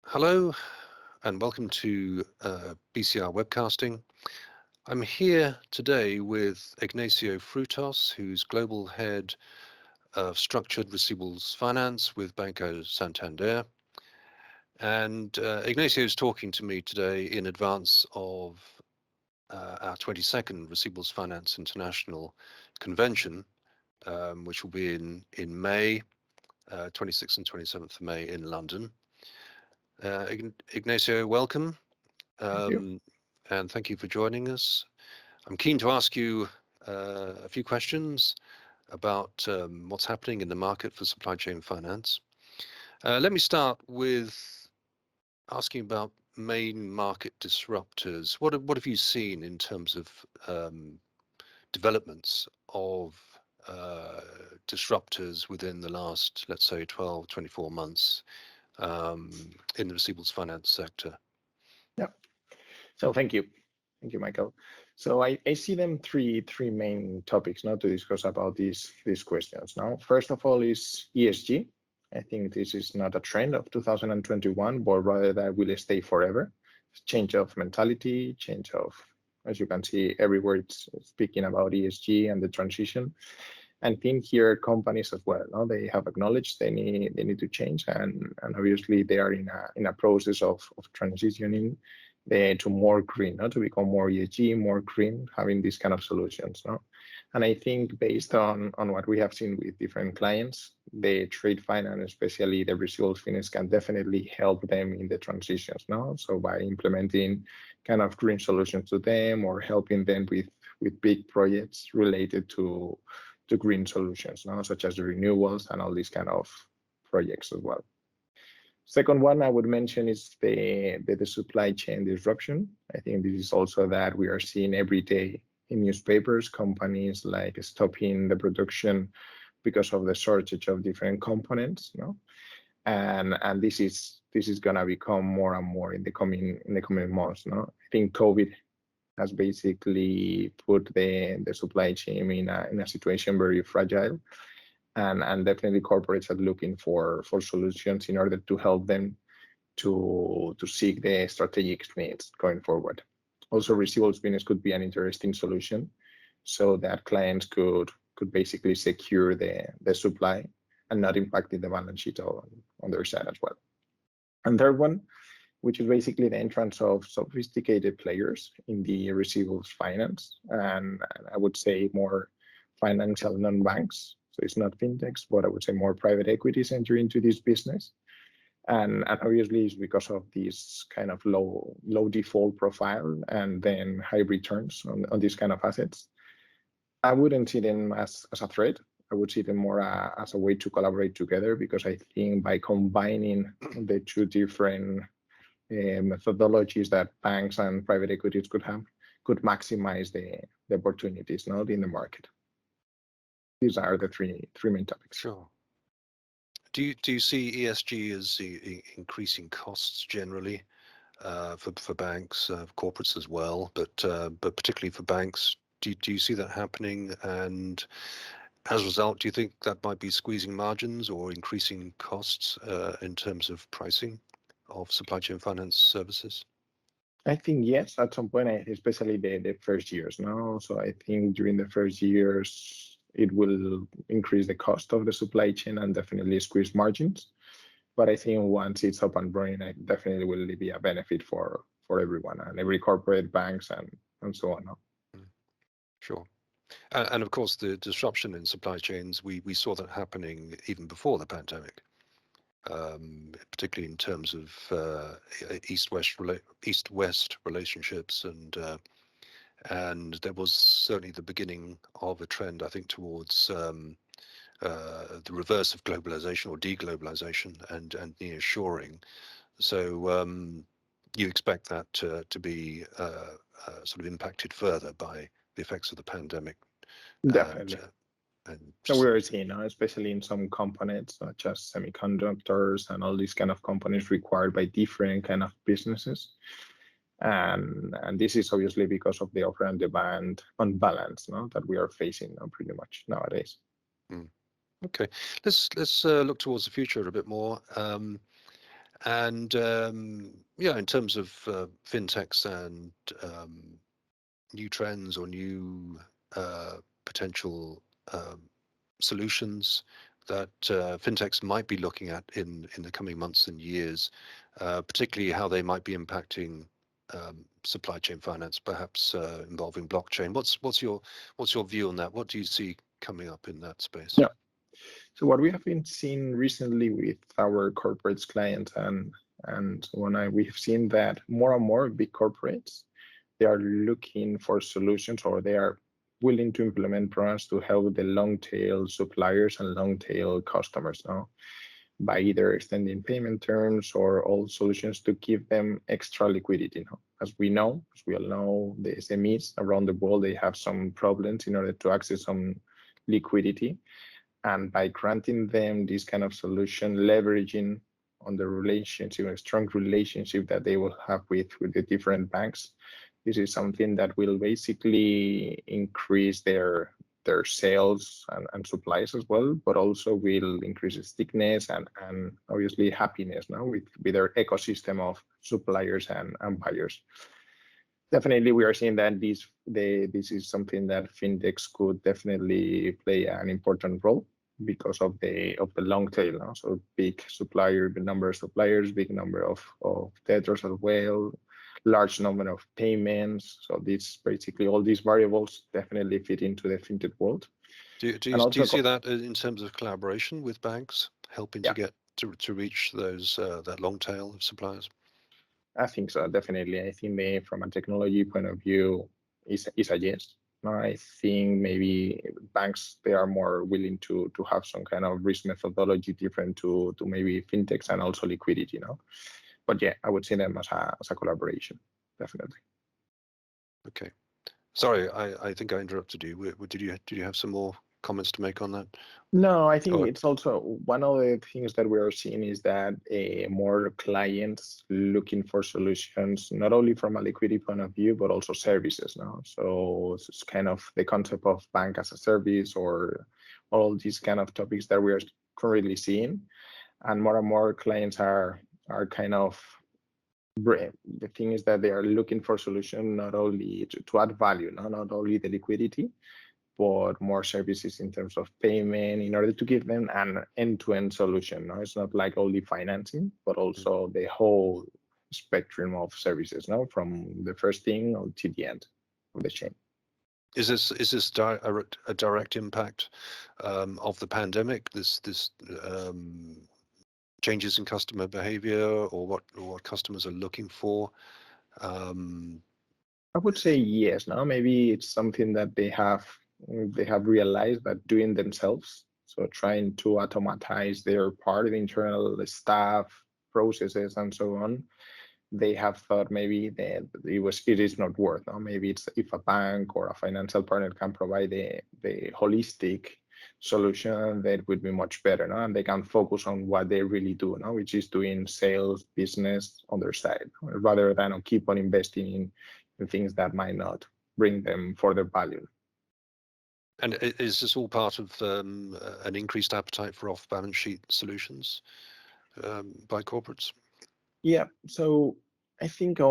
Hello and welcome to BCR Webcasting. I'm here today with Ignacio Frutos, who's Global Head of Structured Receivables Finance with Banco Santander. And Ignacio is talking to me today in advance of our 22nd Receivables Finance International Convention, which will be in May, 26th and 27th of May in London. Ignacio, welcome. Thank you. And thank you for joining us. I'm keen to ask you a few questions about what's happening in the market for supply chain finance. Let me start with asking about main market disruptors. What have you seen in terms of developments of disruptors within the last, let's say, 12, 24 months in the receivables finance sector? Yeah. So thank you, Michael. So I see them three main topics now to discuss about these questions. Now, first of all is ESG. I think this is not a trend of 2021, but rather that will stay forever. Change of mentality, change of, as you can see, everywhere it's speaking about ESG and the transition. And think here companies as well. No? They have acknowledged they need to change, and obviously they are in a process of transitioning to more green, no? To become more ESG, more green, having these kind of solutions. No? And I think based on what we have seen with different clients, the trade finance, especially the receivables finance, can definitely help them in the transitions. No? So by implementing kind of green solutions to them or helping them with big projects related to green solutions, no? Such as the renewables and all these kind of projects as well. Second one I would mention is the supply chain disruption. I think this is also that we are seeing every day in newspapers, companies like stopping the production because of the shortage of different components, no? And this is gonna become more and more in the coming months, no? I think COVID has basically put the supply chain in a situation very fragile, and definitely corporates are looking for solutions in order to help them to seek the strategic needs going forward. Also, receivables business could be an interesting solution, so that clients could basically secure the supply and not impacting the balance sheet on their side as well. And third one, which is basically the entrance of sophisticated players in the receivables finance, and I would say more financial non-banks. So it's not fintechs, but I would say more private equities enter into this business. And obviously it's because of this kind of low default profile and then high returns on these kind of assets. I wouldn't see them as a threat. I would see them more as a way to collaborate together, because I think by combining the two different methodologies that banks and private equities could maximize the opportunities now in the market. These are the three main topics. Sure. Do you see ESG as increasing costs generally for banks, corporates as well, but particularly for banks? Do you see that happening? And as a result, do you think that might be squeezing margins or increasing costs in terms of pricing of supply chain finance services? I think yes, at some point, especially the first years now. So I think during the first years, it will increase the cost of the supply chain and definitely squeeze margins. But I think once it's up and running, it definitely will be a benefit for everyone and every corporate, banks and so on. Sure. And of course, the disruption in supply chains, we saw that happening even before the pandemic, particularly in terms of east-west relationships, and there was certainly the beginning of a trend, I think, towards the reverse of globalization or deglobalization and nearshoring. So you expect that to be sort of impacted further by the effects of the pandemic. Definitely. So we are seeing now, especially in some components such as semiconductors and all these kind of components required by different kind of businesses. And this is obviously because of the offer and demand unbalance, no, that we are facing now pretty much nowadays. Okay, let's look towards the future a bit more. And yeah, in terms of fintechs and new trends or new potential solutions that fintechs might be looking at in the coming months and years, particularly how they might be impacting supply chain finance, perhaps involving blockchain. What's your view on that? What do you see coming up in that space? Yeah. So what we have been seeing recently with our corporates clients and we have seen that more and more big corporates, they are looking for solutions, or they are willing to implement programs to help the long tail suppliers and long tail customers now, by either extending payment terms or all solutions to give them extra liquidity. Now, as we all know, the SMEs around the world, they have some problems in order to access some liquidity. And by granting them this kind of solution, leveraging on the relationship, a strong relationship that they will have with the different banks, this is something that will basically increase their sales and supplies as well, but also will increase stickiness and obviously happiness now with their ecosystem of suppliers and buyers. Definitely, we are seeing that this is something that fintechs could definitely play an important role because of the long tail. No? So big supplier, the number of suppliers, big number of debtors as well, large number of payments. So this basically all these variables definitely fit into the fintech world. Do you see that in terms of collaboration with banks helping to get to reach those that long tail of suppliers? I think so, definitely. I think from a technology point of view, is a yes. I think maybe banks, they are more willing to have some kind of risk methodology different to maybe fintechs and also liquidity, But yeah, I would see them as a collaboration, definitely. Okay. Sorry, I think I interrupted you. Did you have some more comments to make on that? No, I think it's also one of the things that we are seeing is that more clients looking for solutions, not only from a liquidity point of view, but also services now. So it's kind of the concept of bank as a service, or all these kind of topics that we are currently seeing. And more clients are kind of, the thing is that they are looking for solution not only to add value, not only the liquidity, but more services in terms of payment in order to give them an end-to-end solution. It's not like only financing, but also the whole spectrum of services, from the first thing to the end of the chain. Is this a direct impact of the pandemic? This changes in customer behavior, or what customers are looking for? I would say yes. Maybe it's something that they have realized that doing themselves. So trying to automatize their part of the internal staff processes and so on. They have thought maybe that it is not worth. Maybe it's if a bank or a financial partner can provide the holistic solution, that would be much better. And they can focus on what they really do, which is doing sales business on their side, rather than keep on investing in things that might not bring them further value. And is this all part of an increased appetite for off-balance sheet solutions by corporates? Yeah. So I think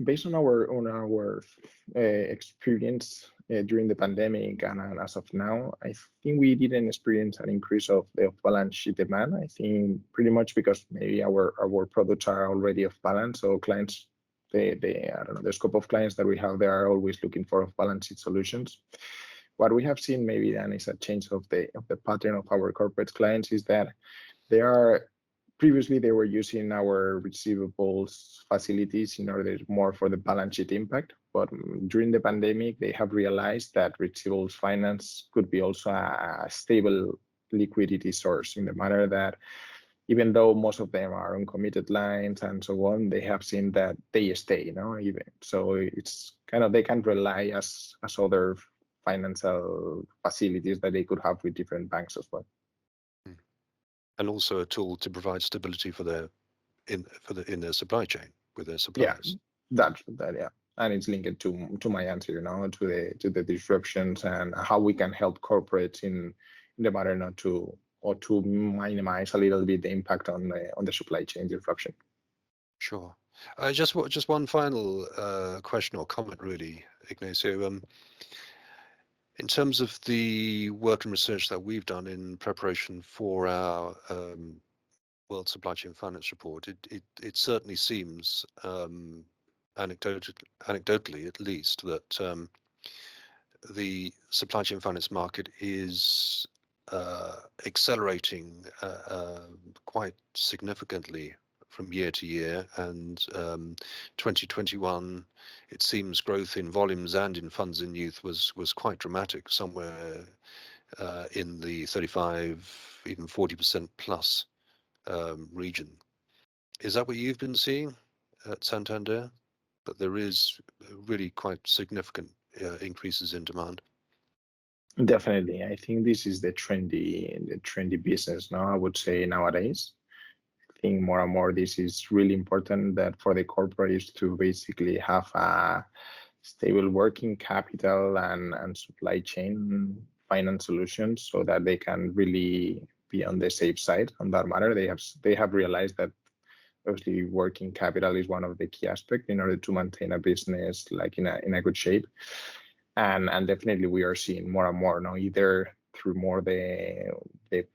based on our experience during the pandemic and as of now, I think we didn't experience an increase of the off-balance sheet demand. I think pretty much because maybe our products are already off balance, so clients, I don't know, the scope of clients that we have, they are always looking for off-balance sheet solutions. What we have seen maybe then is a change of the pattern of our corporate clients, is that previously they were using our receivables facilities in order more for the balance sheet impact. But during the pandemic, they have realized that receivables finance could be also a stable liquidity source, in the manner that even though most of them are uncommitted lines and so on, they have seen that they stay, even. So it's kind of, they can rely as other financial facilities that they could have with different banks as well. And also a tool to provide stability in their supply chain with their suppliers. Yeah, yeah, and it's linked to my answer, to the disruptions and how we can help corporates in the matter not to minimize a little bit the impact on the supply chain disruption. Sure. Just one final question or comment, really, Ignacio. In terms of the work and research that we've done in preparation for our World Supply Chain Finance report, it certainly seems, anecdotally at least, that the supply chain finance market is accelerating quite significantly from year to year, and 2021, it seems growth in volumes and in funds in youth was quite dramatic, somewhere in the 35, even 40% plus region. Is that what you've been seeing at Santander? That there is really quite significant increases in demand? Definitely, I think this is the trendy business now. I would say nowadays, I think more and more this is really important that for the corporates to basically have a stable working capital and supply chain finance solutions so that they can really be on the safe side on that matter. They have realized that obviously working capital is one of the key aspects in order to maintain a business like in a good shape. And definitely we are seeing more and more now, either through more the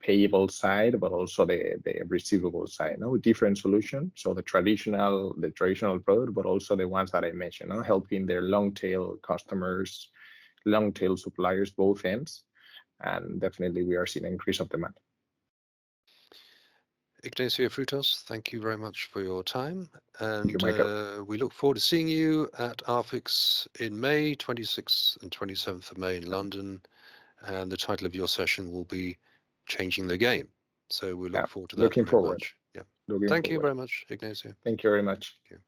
payable side, but also the receivable side, with different solutions. So the traditional product, but also the ones that I mentioned, helping their long tail customers, long tail suppliers, both ends. And definitely we are seeing an increase of demand. Ignacio Frutos, thank you very much for your time, and Thank you, Michael. we look forward to seeing you at ARFIX in May, 26th and 27th of May in London, and the title of your session will be Changing the Game. So we look forward to that Looking very forward. much. Yeah. Looking Thank you forward. very much, Ignacio. Thank you very much. Thank you.